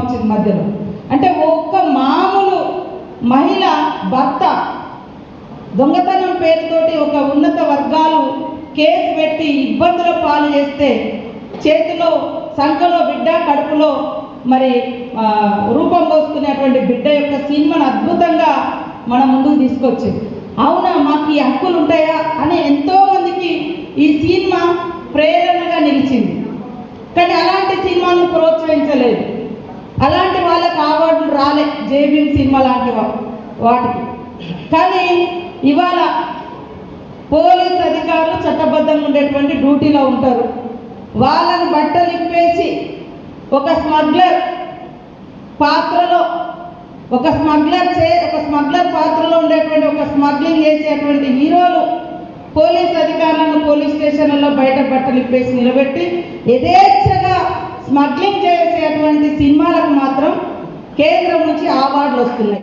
వచ్చింది మధ్యలో. అంటే ఒక్క మామూలు మహిళ భర్త దొంగతనం పేరుతోటి ఒక ఉన్నత వర్గాలు కేసు పెట్టి ఇబ్బందుల పాలు చేస్తే చేతిలో సంఖలో బిడ్డ, కడుపులో మరి రూపం పోసుకునేటువంటి బిడ్డ యొక్క సినిమాను అద్భుతంగా మన ముందుకు తీసుకొచ్చింది. అవునా, మాకు ఈ హక్కులు ఉంటాయా అని ఎంతోమందికి ఈ సినిమా ప్రేరణగా నిలిచింది. కానీ అలాంటి సినిమాను ప్రోత్సహించలేదు, అలాంటి వాళ్ళకి అవార్డులు రాలే జేబీఎం సినిమా లాంటి వాటికి. కానీ ఇవాళ పోలీస్ అధికారులు చట్టబద్ధంగా ఉండేటువంటి డ్యూటీలో ఉంటారు. వాళ్ళని బట్టలు ఇప్పేసి ఒక స్మగ్లర్ పాత్రలో ఒక స్మగ్లర్ పాత్రలో ఉండేటువంటి ఒక స్మగ్లింగ్ చేసేటువంటి హీరోలు పోలీస్ అధికారులను పోలీస్ స్టేషన్లలో బయట బట్టలు ఇప్పేసి నిలబెట్టి యథేచ్ఛగా స్మగ్లింగ్ చేసేటువంటి సినిమాలకు మాత్రం కేంద్రం నుంచి అవార్డులు వస్తున్నాయి.